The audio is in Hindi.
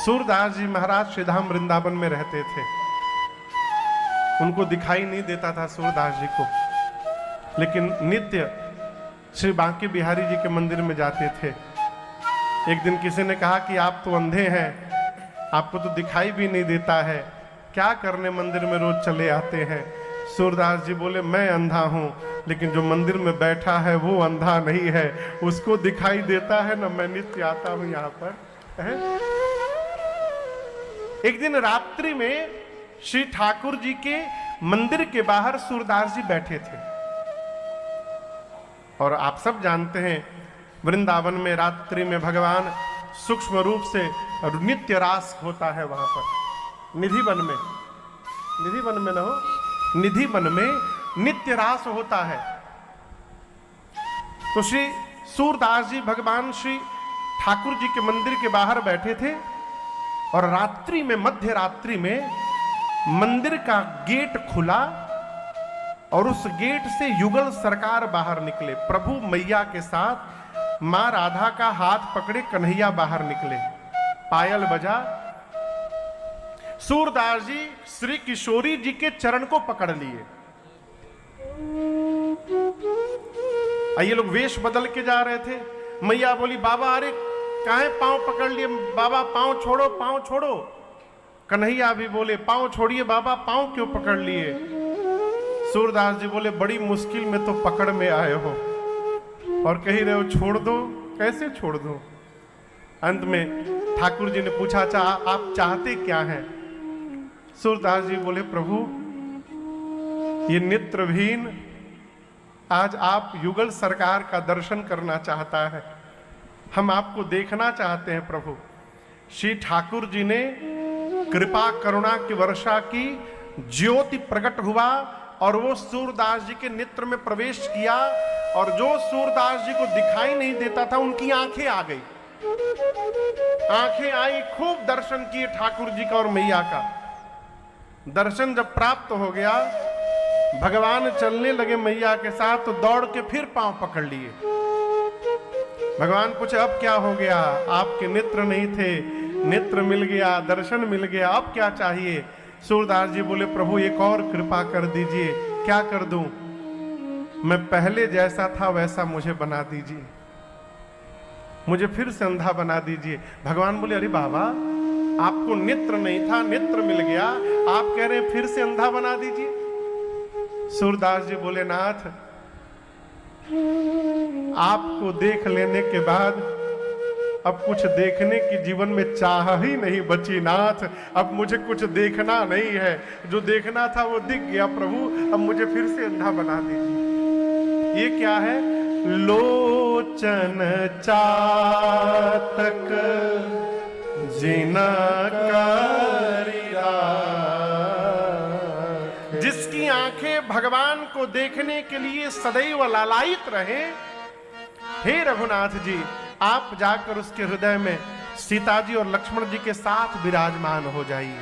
सूरदास जी महाराज श्रीधाम वृंदावन में रहते थे। उनको दिखाई नहीं देता था सूरदास जी को, लेकिन नित्य श्री बांके बिहारी जी के मंदिर में जाते थे। एक दिन किसी ने कहा कि आप तो अंधे हैं, आपको तो दिखाई भी नहीं देता है, क्या करने मंदिर में रोज चले आते हैं? सूरदास जी बोले, मैं अंधा हूं, लेकिन जो मंदिर में बैठा है वो अंधा नहीं है, उसको दिखाई देता है ना, मैं नित्य आता हूं यहां पर है? एक दिन रात्रि में श्री ठाकुर जी के मंदिर के बाहर सूरदास जी बैठे थे। और आप सब जानते हैं वृंदावन में रात्रि में भगवान सूक्ष्म रूप से नित्य रास होता है वहां पर निधिवन में। निधिवन में न हो, निधिवन में नित्य रास होता है। तो श्री सूरदास जी भगवान श्री ठाकुर जी के मंदिर के बाहर बैठे थे और रात्रि में, मध्य रात्रि में मंदिर का गेट खुला और उस गेट से युगल सरकार बाहर निकले। प्रभु मैया के साथ मां राधा का हाथ पकड़े कन्हैया बाहर निकले। पायल बजा, सूरदास जी श्री किशोरी जी के चरण को पकड़ लिए। ये लोग वेश बदल के जा रहे थे। मैया बोली, बाबा अरे काहे पांव पकड़ लिए? बाबा पांव छोड़ो, पांव छोड़ो। कन्हैया भी बोले, पांव छोड़िए बाबा, पांव क्यों पकड़ लिए? सूरदास जी बोले, बड़ी मुश्किल में तो पकड़ में आए हो और कह रहे हो छोड़ दो, कैसे छोड़ दो? अंत में ठाकुर जी ने पूछा, अच्छा आप चाहते क्या हैं? सूरदास जी बोले, प्रभु ये नेत्रहीन आज आप युगल सरकार का दर्शन करना चाहता है, हम आपको देखना चाहते हैं प्रभु। श्री ठाकुर जी ने कृपा करुणा की वर्षा की, ज्योति प्रकट हुआ और वो सूरदास जी के नेत्र में प्रवेश किया और जो सूरदास जी को दिखाई नहीं देता था उनकी आंखें आ गई। आंखें आई, खूब दर्शन किए ठाकुर जी का और मैया का। दर्शन जब प्राप्त हो गया, भगवान चलने लगे मैया के साथ तो दौड़ के फिर पांव पकड़ लिए। भगवान पूछे, अब क्या हो गया? आपके नेत्र नहीं थे, नेत्र मिल गया, दर्शन मिल गया, अब क्या चाहिए? सूरदास जी बोले, प्रभु एक और कृपा कर दीजिए। क्या कर दूं? मैं पहले जैसा था वैसा मुझे बना दीजिए, मुझे फिर से अंधा बना दीजिए। भगवान बोले, अरे बाबा आपको नेत्र नहीं था, नेत्र मिल गया, आप कह रहे हैं फिर से अंधा बना दीजिए? सूरदास जी बोले, नाथ आपको देख लेने के बाद अब कुछ देखने की जीवन में चाह ही नहीं बची नाथ। अब मुझे कुछ देखना नहीं है, जो देखना था वो दिख गया प्रभु, अब मुझे फिर से अंधा बना दीजिए। ये क्या है? लोचन चातक जिना करिया। जिसकी आंखें भगवान को देखने के लिए सदैव लालायित रहे, हे रघुनाथ जी आप जाकर उसके हृदय में सीता जी और लक्ष्मण जी के साथ विराजमान हो जाइए।